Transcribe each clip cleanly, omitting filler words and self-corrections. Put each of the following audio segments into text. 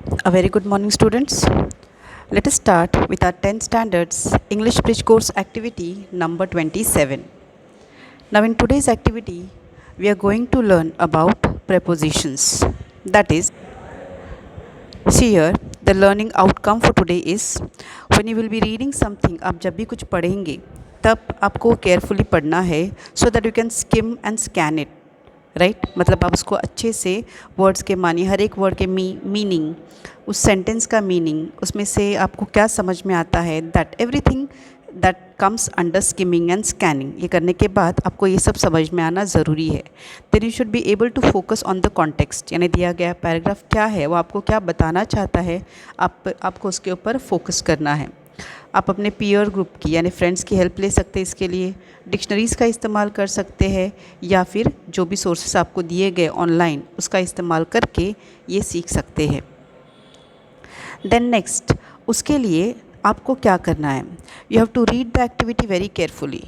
A very good morning, students. Let us start with our 10th standards English Bridge course activity number 27. Now, in today's activity, we are going to learn about prepositions. That is, see here, the learning outcome for today is when you will be reading something, आप जब भी कुछ पढ़ेंगे तब आपको carefully पढ़ना है so that you can scheme and scan it right मतलब आप उसको अच्छे से वर्ड्स के मानिए हर एक वर्ड के मीनिंग उस सेंटेंस का मीनिंग उसमें से आपको क्या समझ में आता है that everything that comes under skimming and scanning. ये करने के बाद आपको ये सब समझ में आना ज़रूरी है। Then you should be able to focus on the context, यानी दिया गया पैराग्राफ क्या है, वो आपको क्या बताना चाहता है, आपको उसके ऊपर फोकस करना है। आप अपने पीयर ग्रुप की यानी फ्रेंड्स की हेल्प ले सकते हैं इसके लिए, डिक्शनरीज़ का इस्तेमाल कर सकते हैं या फिर जो भी सोर्सेस आपको दिए गए ऑनलाइन उसका इस्तेमाल करके ये सीख सकते हैं। देन नेक्स्ट, उसके लिए आपको क्या करना है, you have to read the activity very carefully,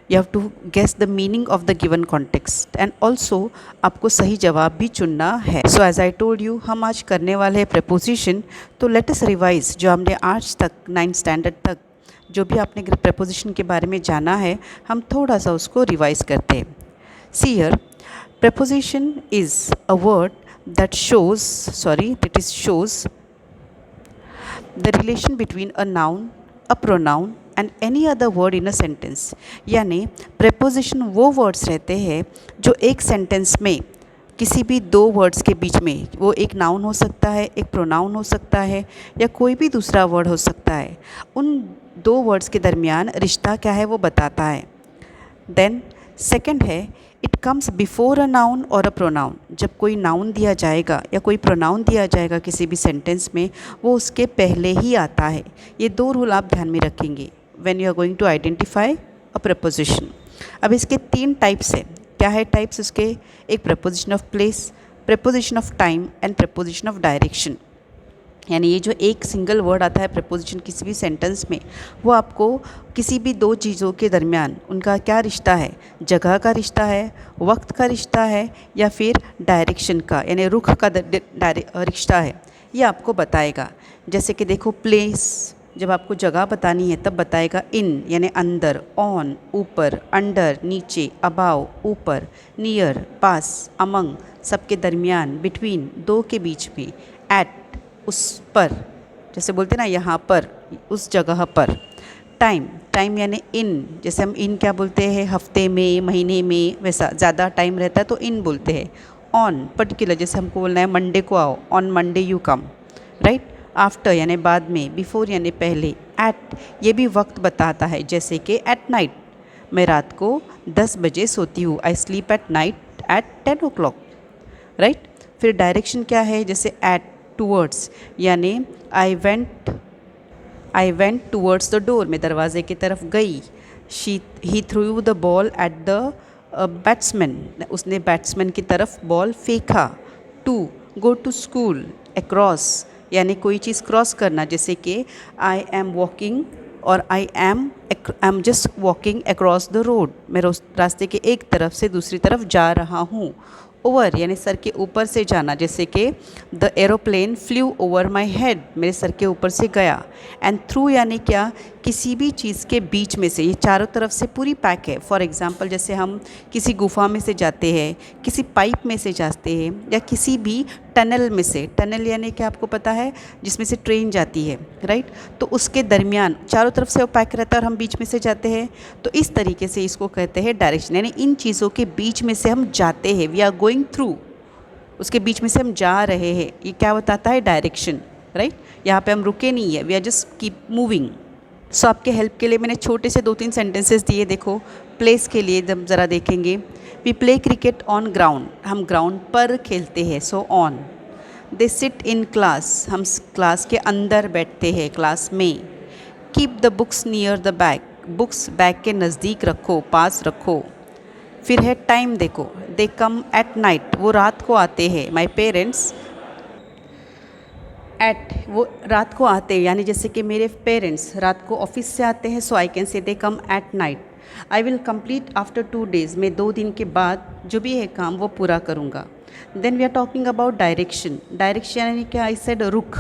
you have to guess the meaning of the given context and also आपको सही जवाब भी चुनना है। So as I told you, हम आज करने वाले हैं प्रेपोजिशन। तो लेट अस रिवाइज जो हमने आज तक 9th स्टैंडर्ड तक जो भी आपने प्रेपोजिशन के बारे में जाना है, हम थोड़ा सा उसको रिवाइज करते हैं। See here, preposition is a word that shows the relation between a noun, a pronoun and any other word in a sentence। यानी preposition वो words रहते हैं जो एक sentence में किसी भी दो वर्ड्स के बीच में, वो एक नाउन हो सकता है, एक प्रोनाउन हो सकता है या कोई भी दूसरा वर्ड हो सकता है, उन दो वर्ड्स के दरमियान रिश्ता क्या है वो बताता है। देन सेकंड है, it comes before a noun और अ प्रोनाउन। जब कोई नाउन दिया जाएगा या कोई प्रोनाउन दिया जाएगा किसी भी सेंटेंस में, वो उसके पहले ही आता है। ये दो रूल आप ध्यान में रखेंगे when you are going to identify a proposition. अब इसके 3 टाइप्स हैं। क्या है टाइप्स उसके? एक preposition of place, preposition of time and preposition of direction. यानी ये जो एक सिंगल वर्ड आता है प्रपोजिशन किसी भी सेंटेंस में, वो आपको किसी भी दो चीज़ों के दरमियान उनका क्या रिश्ता है, जगह का रिश्ता है, वक्त का रिश्ता है या फिर डायरेक्शन का यानी रुख का रिश्ता है, ये आपको बताएगा। जैसे कि देखो, प्लेस जब आपको जगह बतानी है तब बताएगा इन यानी अंदर, ऑन ऊपर, अंडर नीचे, अबाव ऊपर, नियर पास, अमंग सबके दरमियान, बिटवीन दो के बीच में, एट उस पर, जैसे बोलते ना यहाँ पर, उस जगह पर। टाइम, टाइम यानी इन, जैसे हम इन क्या बोलते हैं, हफ्ते में, महीने में, वैसा ज़्यादा टाइम रहता है तो इन बोलते हैं। ऑन पर्टिकुलर, जैसे हमको बोलना है मंडे को आओ, on Monday you come, right. After यानी बाद में, बिफोर यानी पहले, एट ये भी वक्त बताता है, जैसे कि एट नाइट मैं रात को 10 बजे सोती हूँ, I sleep at night at 10 o'clock, right. फिर डायरेक्शन क्या है, जैसे एट टूवर्ड्स यानी I went towards the door, मैं दरवाजे की तरफ गई। He threw the ball at the batsman, उसने बैट्समैन की तरफ बॉल फेंका। To go to school, across यानी कोई चीज़ क्रॉस करना, जैसे कि आई एम वॉकिंग और I am just walking across the road, मैं रास्ते के एक तरफ से दूसरी तरफ जा रहा हूँ। ओवर यानी सर के ऊपर से जाना, जैसे कि the aeroplane flew over my head, मेरे सर के ऊपर से गया। एंड थ्रू यानी क्या, किसी भी चीज़ के बीच में से, ये चारों तरफ से पूरी पैक है। फॉर एग्ज़ाम्पल, जैसे हम किसी गुफा में से जाते हैं, किसी पाइप में से जाते हैं या किसी भी टनल में से, टनल यानी क्या आपको पता है, जिसमें से ट्रेन जाती है, राइट। तो उसके दरमियान चारों तरफ से वो पैक रहता है और हम बीच में से जाते हैं, तो इस तरीके से इसको कहते हैं डायरेक्शन। यानी इन चीज़ों के बीच में से हम जाते हैं, वी आर गोइंग थ्रू, उसके बीच में से हम जा रहे हैं, ये क्या बताता है, डायरेक्शन, राइट। यहाँ पे हम रुके नहीं है, we are just keep moving. So आपके हेल्प के लिए मैंने छोटे से 2-3 सेंटेंसेस दिए। देखो, प्लेस के लिए जब ज़रा देखेंगे, we play cricket on ground, हम ग्राउंड पर खेलते हैं, so on. They sit in class, हम क्लास के अंदर बैठते हैं, क्लास में। Keep the books near the bag, books bag के नज़दीक रखो, पास रखो। फिर है टाइम, देखो, दे कम एट नाइट, वो रात को आते हैं, माई पेरेंट्स एट, वो रात को आते हैं, यानी जैसे कि मेरे पेरेंट्स रात को ऑफिस से आते हैं, सो I can say they come at night. I will complete after 2 days, मैं 2 दिन के बाद जो भी है काम वो पूरा करूँगा। Then we are talking about direction. Direction यानी क्या? आई सेड रुख,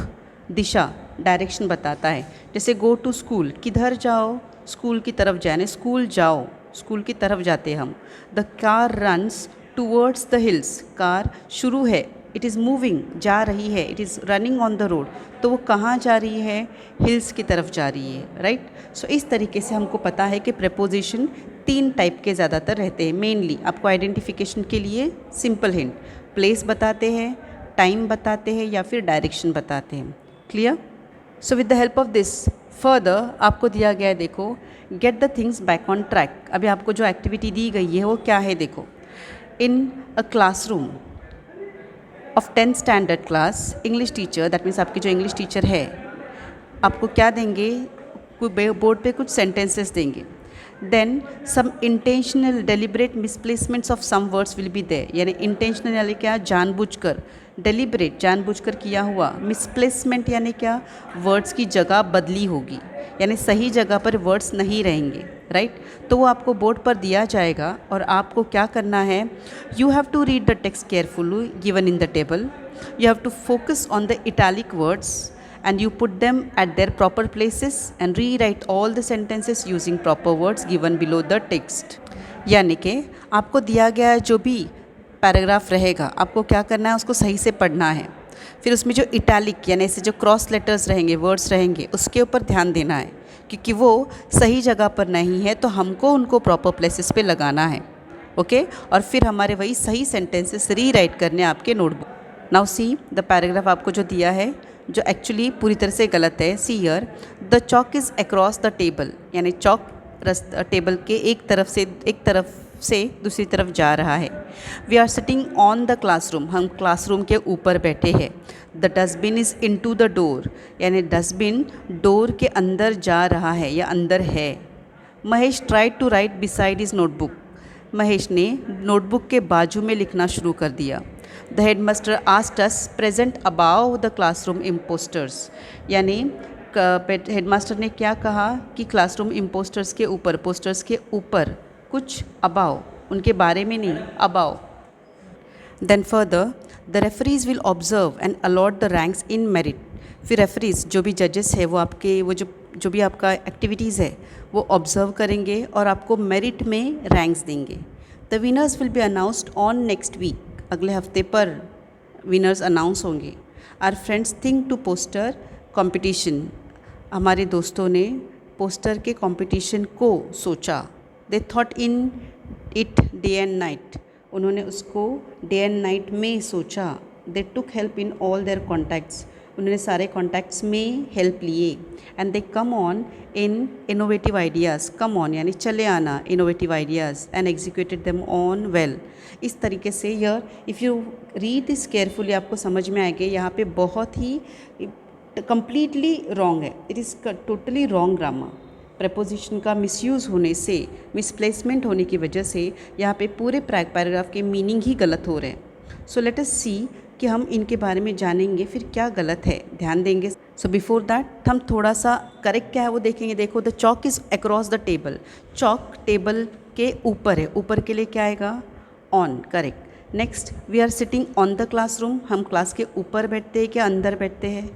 दिशा, डायरेक्शन बताता है. जैसे गो टू स्कूल, किधर जाओ? स्कूल की तरफ जाने, स्कूल जाओ, स्कूल की तरफ जाते हैं हम. The car runs towards the hills, car शुरू है, इट इज़ मूविंग, जा रही है, it is running on the road, तो वो कहाँ जा रही है? हिल्स की तरफ जा रही है, राइट. सो इस तरीके से हमको पता है कि प्रेपोजिशन 3 टाइप के ज़्यादातर रहते हैं. मेनली आपको आइडेंटिफिकेशन के लिए सिंपल हिंट, प्लेस बताते हैं, टाइम बताते हैं या फिर डायरेक्शन बताते हैं. Clear? So with the help of this further आपको दिया गया है, देखो, get the things back on track. अभी आपको जो एक्टिविटी दी गई है वो क्या है? देखो, in a classroom of 10th standard class, English teacher, that means आपकी जो इंग्लिश टीचर है, आपको क्या देंगे? कोई बोर्ड पे कुछ सेंटेंसेस देंगे. Then some intentional deliberate misplacements of some words will be there. यानी इंटेंशनल यानी क्या? जानबूझकर, डेलिब्रेट जानबूझकर किया हुआ, मिसप्लेसमेंट यानी क्या? वर्ड्स की जगह बदली होगी, यानी सही जगह पर वर्ड्स नहीं रहेंगे, राइट. तो वो आपको बोर्ड पर दिया जाएगा और आपको क्या करना है? You have to read the text carefully given in the table. You have to focus on the italic words and you put them at their proper places and rewrite all the sentences using proper words given below the text. यानी कि आपको दिया गया है जो भी paragraph रहेगा, आपको क्या करना है? उसको सही से पढ़ना है. फिर उसमें जो इटैलिक यानी ऐसे जो क्रॉस लेटर्स रहेंगे, वर्ड्स रहेंगे, उसके ऊपर ध्यान देना है, क्योंकि वो सही जगह पर नहीं है तो हमको उनको प्रॉपर प्लेसेस पे लगाना है. ओके और फिर हमारे वही सही सेंटेंसेस रीराइट करने आपके notebook. Now see the paragraph आपको जो दिया है, जो एक्चुअली पूरी तरह से गलत है. See here, the chalk is across the table, यानी चॉक टेबल के एक तरफ से दूसरी तरफ जा रहा है. We are sitting on the classroom, हम क्लासरूम के ऊपर बैठे हैं. The dustbin is into the door, यानी डस्टबिन डोर के अंदर जा रहा है या अंदर है. Mahesh try to write beside his notebook, Mahesh ने नोटबुक के बाजू में लिखना शुरू कर दिया. The headmaster asked us present above the classroom impostors, यानी हेडमास्टर ने क्या कहा कि क्लासरूम इम्पोस्टर्स के ऊपर, पोस्टर्स के ऊपर कुछ अबाव, उनके बारे में नहीं, above. Then further the referees will observe and allot the ranks in merit. फिर रेफरीज जो भी जजेस है वो आपके वो जो भी आपका एक्टिविटीज़ है वो ऑब्जर्व करेंगे और आपको मेरिट में रैंक्स देंगे. The winners will be announced on next week, अगले हफ्ते पर विनर्स अनाउंस होंगे. Our friends think to poster competition, हमारे दोस्तों ने पोस्टर के कंपटीशन को सोचा. They thought in it day and night, उन्होंने उसको डे एंड नाइट में सोचा. They took help in all their contacts, उन्होंने सारे कॉन्टैक्ट्स में हेल्प लिए. And they come on in innovative ideas, come on यानी चले आना, innovative ideas, and executed them on well. इस तरीके से यर if you read this carefully आपको समझ में आएगा. यहाँ पे बहुत ही कम्प्लीटली रॉन्ग है, it is totally wrong grammar. Preposition का मिसयूज़ होने से, मिसप्लेसमेंट होने की वजह से यहाँ पे पूरे पैराग्राफ के मीनिंग ही गलत हो रहे हैं. सो लेट अस सी कि हम इनके बारे में जानेंगे फिर क्या गलत है, ध्यान देंगे. सो बिफोर दैट हम थोड़ा सा करेक्ट क्या है वो देखेंगे. देखो, the chalk is across the table, chalk table के ऊपर है, ऊपर के लिए क्या आएगा? On, correct. Next, we are sitting on the classroom, हम क्लास के ऊपर बैठते हैं क्या अंदर बैठते हैं?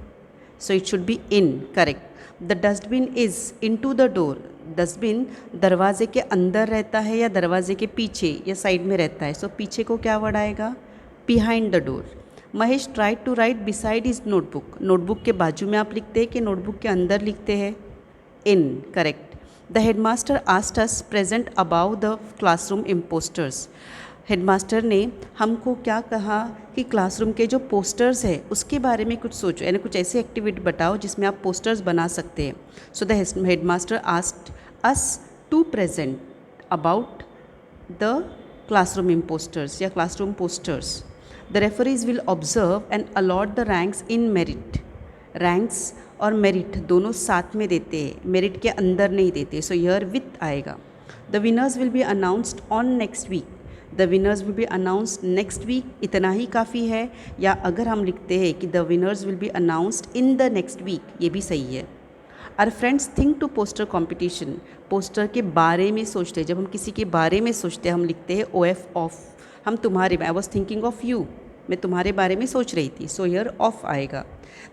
So it should be in, correct. The dustbin is into the door, dustbin दरवाजे के अंदर रहता है या दरवाजे के पीछे या साइड में रहता है. सो पीछे को क्या वर्ड आएगा? Behind the door. Mahesh try to write beside his notebook, notebook के बाजू में आप लिखते हैं कि नोटबुक के अंदर लिखते हैं? In, correct. The headmaster asked us present about the classroom imposters, headmaster ने हमको क्या कहा कि क्लासरूम के जो पोस्टर्स है उसके बारे में कुछ सोचो, यानी कुछ ऐसी एक्टिविटी बताओ जिसमें आप पोस्टर्स बना सकते हैं. So the headmaster asked us to present about the classroom imposters या classroom posters. The referees will observe and allot the ranks in merit, ranks और मेरिट दोनों साथ में देते हैं, मेरिट के अंदर नहीं देते. सो हियर विथ आएगा. The winners will be announced on next week, the winners will be announced next week, इतना ही काफ़ी है. या अगर हम लिखते हैं कि the winners will be announced in the next week, ये भी सही है. Our friends think to poster competition, poster के बारे में सोचते हैं. जब हम किसी के बारे में सोचते हैं हम लिखते हैं OF ऑफ, हम तुम्हारे, I was thinking of you, मैं तुम्हारे बारे में सोच रही थी, सो हियर ऑफ आएगा।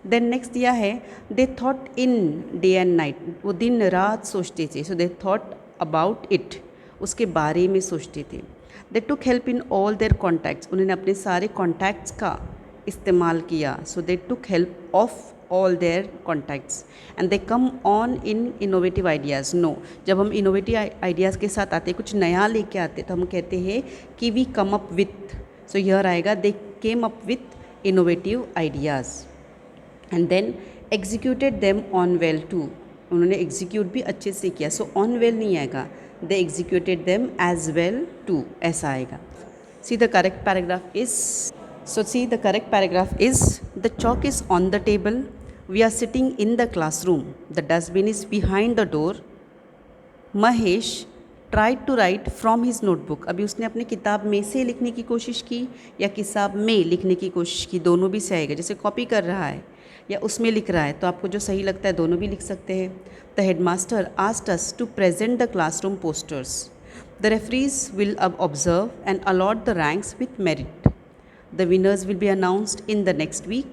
देन नेक्स्ट दिया है they thought in day and night, वो दिन रात सोचते थे, so they thought about it, उसके बारे में सोचते थे। They took help in all their contacts, उन्होंने अपने सारे कॉन्टैक्ट्स का इस्तेमाल किया, so they took help of all their contacts and they come on in innovative ideas. No, जब हम इनोवेटिव आइडियाज़ के साथ आते, कुछ नया लेके आते, तो हम कहते हैं कि we come up with, so here आएगा they came up with innovative ideas and then executed them on well too, उन्होंने एग्जीक्यूट भी अच्छे से किया, सो ऑन वेल नहीं आएगा, they executed them as well too, ऐसा आएगा। See the correct paragraph is, so see the correct paragraph is the chalk is on the table, we are sitting in the classroom, the dustbin is behind the door, Mahesh tried to write from his notebook, अभी उसने अपनी किताब में से लिखने की कोशिश की या किताब में लिखने की कोशिश की, दोनों भी से आएगा। जैसे कॉपी कर रहा है या उसमें लिख रहा है, तो आपको जो सही लगता है दोनों भी लिख सकते हैं। The headmaster asked us to present the classroom posters, the referees will अब observe and allot the ranks with merit, the winners will be announced in the next week,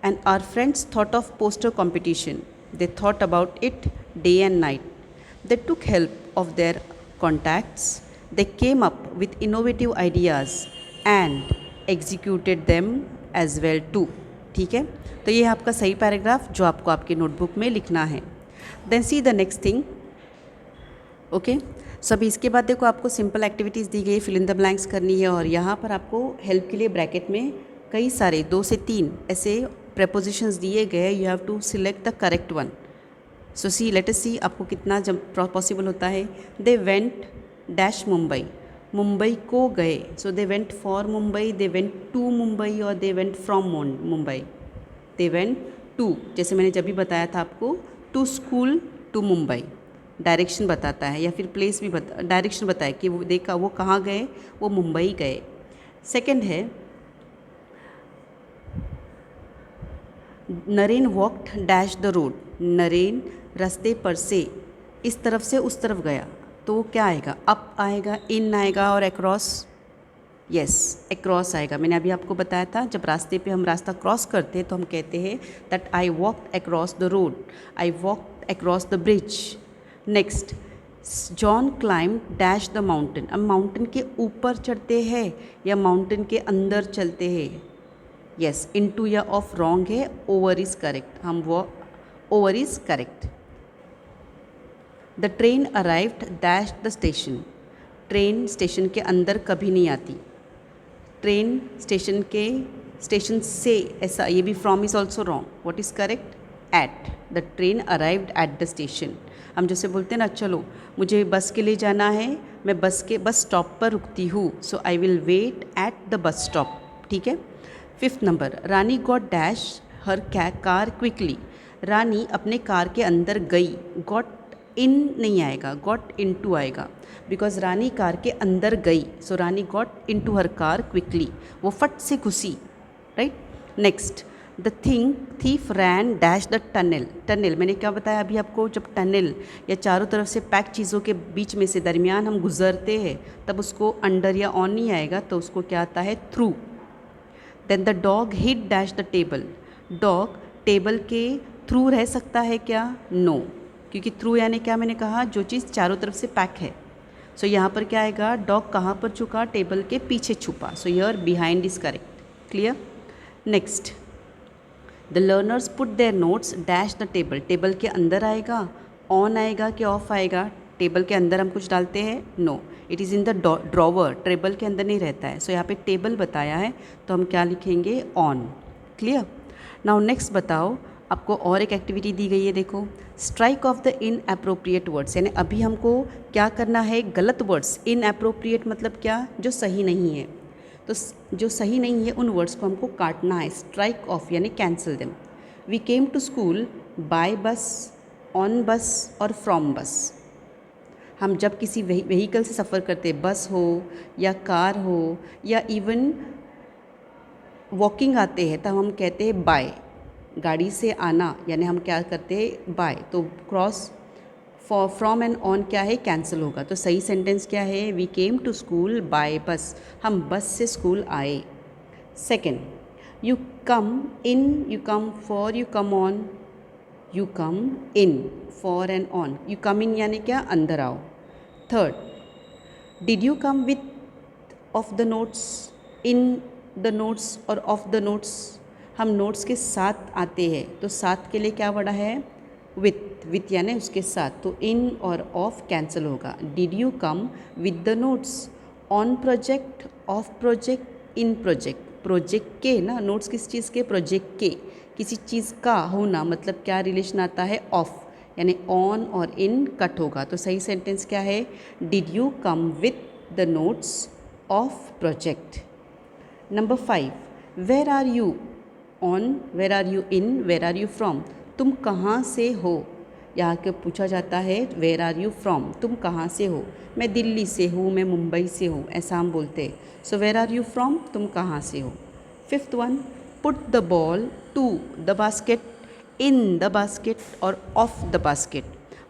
and our friends thought of poster competition, they thought about it day and night, they took help of their contacts, they came up with innovative ideas and executed them as well too। ठीक है, तो ये है आपका सही paragraph जो आपको आपके नोटबुक में लिखना है। Then see the next thing, okay. So अभी इसके बाद देखो आपको सिंपल एक्टिविटीज़ दी गई, फिल इन द ब्लैंक्स करनी है, और यहाँ पर आपको हेल्प के लिए ब्रैकेट में कई सारे 2 से 3 ऐसे प्रपोजिशंस दिए गए, you have to select the correct one. So see let us see आपको कितना जब पॉसिबल होता है। They went dash Mumbai, Mumbai को गए, so they went for Mumbai, they went to Mumbai, और they went from Mumbai. They went to, जैसे मैंने जब भी बताया था आपको, to school to Mumbai, direction बताता है, या फिर प्लेस भी डायरेक्शन बताए कि वो देखा वो कहाँ गए, वो मुंबई गए। सेकंड है Naren walked dash the road, Naren रास्ते पर से इस तरफ से उस तरफ गया, तो वो क्या आएगा, अप आएगा, इन आएगा, और अक्रॉस, यस अक्रॉस आएगा। मैंने अभी आपको बताया था जब रास्ते पे हम रास्ता क्रॉस करते हैं तो हम कहते हैं that I walked across the road, I walked across the bridge. Next, John climb dash the mountain, अब माउंटेन के ऊपर चढ़ते हैं या माउंटेन के अंदर चलते हैं, यस इनटू या ऑफ रॉन्ग है, ओवर इज़ करेक्ट, हम वो over is correct. The train arrived dash the station, train station के अंदर कभी नहीं आती, ट्रेन स्टेशन से, ऐसा ये भी from is also wrong, what is correct, at, the train arrived at the station. हम जैसे बोलते हैं ना, चलो मुझे बस के लिए जाना है, मैं बस स्टॉप पर रुकती हूँ, so I will wait at the bus stop, ठीक है। 5th number, Rani got dash her car quickly, Rani अपने कार के अंदर गई, गॉट इन नहीं आएगा, गॉट इन टू आएगा, बिकॉज रानी कार के अंदर गई, so Rani got into her car quickly, वो फट से घुसी, right. Next, the thief ran dash the tunnel, tunnel मैंने क्या बताया अभी आपको, जब टनल या चारों तरफ से पैक चीज़ों के बीच में से दरमियान हम गुजरते हैं तब उसको अंडर या ऑन नहीं आएगा, तो उसको क्या आता है, through. Then the dog hit dash the table, dog table के थ्रू रह सकता है क्या, नो, क्योंकि थ्रू यानी क्या, मैंने कहा जो चीज़ चारों तरफ से पैक है, सो यहाँ पर क्या आएगा, डॉग कहाँ पर छुपा, टेबल के पीछे छुपा, so here behind is correct, clear. Next, the learners put there notes dash the table, table के अंदर आएगा, ऑन आएगा कि ऑफ आएगा, टेबल के अंदर हम कुछ डालते हैं, no, it is in the drawer, table के अंदर नहीं रहता है, सो यहाँ पे टेबल बताया है तो हम क्या लिखेंगे, ऑन, क्लियर। नाउ नेक्स्ट बताओ, आपको और एक एक्टिविटी दी गई है, देखो, strike off the in appropriate words, यानी अभी हमको क्या करना है, गलत वर्ड्स, इन अप्रोप्रिएट मतलब क्या, जो सही नहीं है, तो जो सही नहीं है उन वर्ड्स को हमको काटना है, स्ट्राइक ऑफ यानी cancel them. We came to school by bus, on bus और फ्रॉम बस। हम जब किसी व्हीकल से सफ़र करते हैं, बस हो या कार हो या इवन वॉकिंग आते हैं, तब हम कहते हैं बाय, गाड़ी से आना यानी हम क्या करते हैं, बाय, तो क्रॉस फ्रॉम एंड ऑन क्या है, कैंसिल होगा, तो सही सेंटेंस क्या है, we came to school by bus, हम बस से स्कूल आए। Second, you come in, you come for, you come on, you come in, for and on. You come in यानी क्या, अंदर आओ. Third, did you come with of the notes, in the notes और of the notes. हम notes के साथ आते हैं तो साथ के लिए क्या वर्ड है, विथ यानी उसके साथ. तो इन और ऑफ कैंसिल होगा. Did you come with the notes on project, of project, in project. Project के ना, नोट्स किस चीज़ के, प्रोजेक्ट के. किसी चीज़ का होना मतलब क्या रिलेशन आता है, ऑफ, यानी ऑन और इन कट होगा. तो सही सेंटेंस क्या है, did you come with the notes of project. Number 5, where are you on, where are you in, where are you from. तुम कहाँ से हो, यहाँ के पूछा जाता है वेर आर यू फ्रॉम, तुम कहाँ से हो. मैं दिल्ली से हूँ, मैं मुंबई से हूँ, ऐसा हम बोलते हैं. So where are you from, तुम कहाँ से हो. Fifth one, put the ball to the basket, in the basket और ऑफ द बास्केट.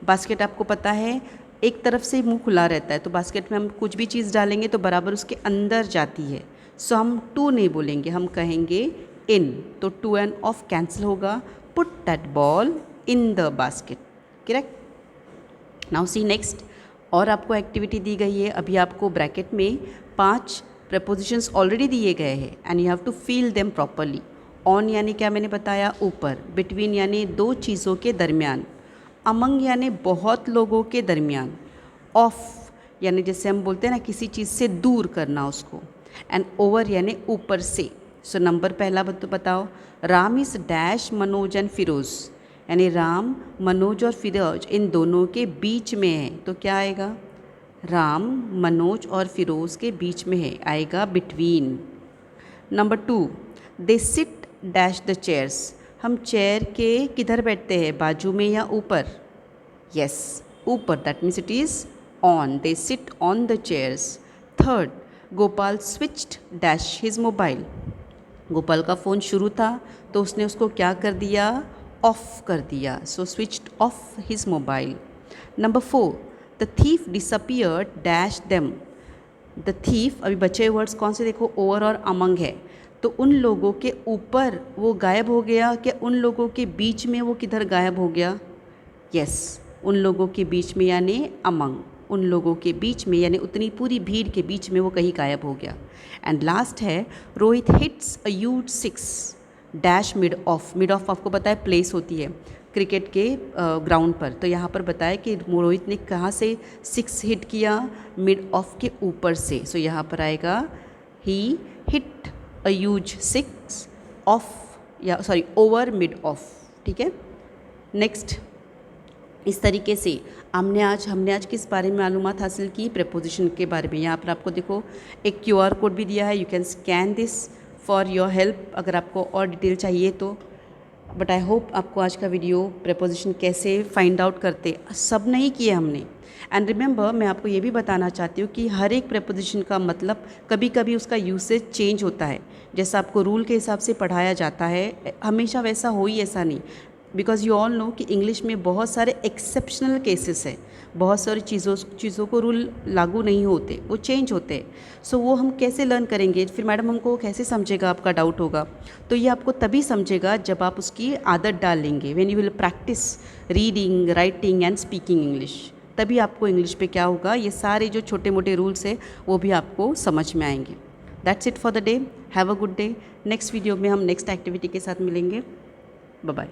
बास्केट आपको पता है एक तरफ से मुंह खुला रहता है, तो बास्केट में हम कुछ भी चीज़ डालेंगे तो बराबर उसके अंदर जाती है. सो हम टू नहीं बोलेंगे, हम कहेंगे इन. तो टू एंड ऑफ कैंसिल होगा. Put that ball in the basket. Correct. Now see next. और आपको एक्टिविटी दी गई है. अभी आपको ब्रैकेट में 5 प्रपोजिशंस ऑलरेडी दिए गए हैं and you have to feel them properly. On यानी क्या मैंने बताया, ऊपर. बिटवीन यानी दो चीज़ों के दरमियान. अमंग यानी बहुत लोगों के दरमियान. ऑफ यानी जैसे हम बोलते हैं ना किसी चीज़ से दूर करना उसको. एंड ओवर यानी ऊपर से. सो नंबर पहला बताओ. Ram is dash Manoj and Firoz, यानी राम मनोज और फिरोज इन दोनों के बीच में है. तो क्या आएगा, राम मनोज और फिरोज़ के बीच में है, आएगा between. Number 2, they sit dash the chairs. हम चेयर के किधर बैठते हैं, बाजू में या ऊपर. यस, ऊपर. That means it is on. They sit on the chairs. Third, Gopal switched dash his mobile. Gopal का फ़ोन शुरू था तो उसने उसको क्या कर दिया, ऑफ कर दिया. So switched off his mobile. Number 4, the thief disappeared dash them. The thief, अभी बचे वर्ड्स कौन से देखो, ओवर और अमंग है. तो उन लोगों के ऊपर वो गायब हो गया कि उन लोगों के बीच में वो किधर गायब हो गया. यस, उन लोगों के बीच में यानी अमंग. उन लोगों के बीच में यानी उतनी पूरी भीड़ के बीच में वो कहीं गायब हो गया. एंड लास्ट है, Rohit hits a huge 6 dash mid of. Mid of आपको पता है प्लेस होती है क्रिकेट के ग्राउंड पर. तो यहाँ पर बताया कि रोहित ने कहाँ से 6 हिट किया, मिड ऑफ के ऊपर से. सो यहाँ पर आएगा ही हिट अ ह्यूज 6 ऑफ, या सॉरी ओवर मिड ऑफ. ठीक है. नेक्स्ट, इस तरीके से हमने आज किस बारे में मालूमात हासिल की, प्रेपोजिशन के बारे में. यहाँ पर आपको देखो एक QR कोड भी दिया है, you can scan this for your help अगर आपको और डिटेल चाहिए तो. बट आई होप आपको आज का वीडियो प्रेपोजिशन कैसे फाइंड आउट करते सब नहीं किए हमने. एंड रिमेंबर, मैं आपको ये भी बताना चाहती हूँ कि हर एक प्रेपोजिशन का मतलब कभी कभी उसका यूसेज चेंज होता है. जैसा आपको रूल के हिसाब से पढ़ाया जाता है, हमेशा वैसा हो ही ऐसा नहीं. बिकॉज़ यू ऑल नो कि इंग्लिश में बहुत सारे एक्सेप्शनल केसेस है. बहुत सारी चीज़ों को रूल लागू नहीं होते, वो चेंज होते हैं. सो वो हम कैसे लर्न करेंगे, फिर मैडम हमको कैसे समझेगा, आपका डाउट होगा. तो ये आपको तभी समझेगा जब आप उसकी आदत डाल लेंगे. When you will practice reading, writing and speaking English, तभी आपको इंग्लिश पे क्या होगा, ये सारे जो छोटे मोटे रूल्स है वो भी आपको समझ में आएंगे. That's it for the day. Have a good day. Next video में हम नेक्स्ट एक्टिविटी के साथ मिलेंगे. Bye bye.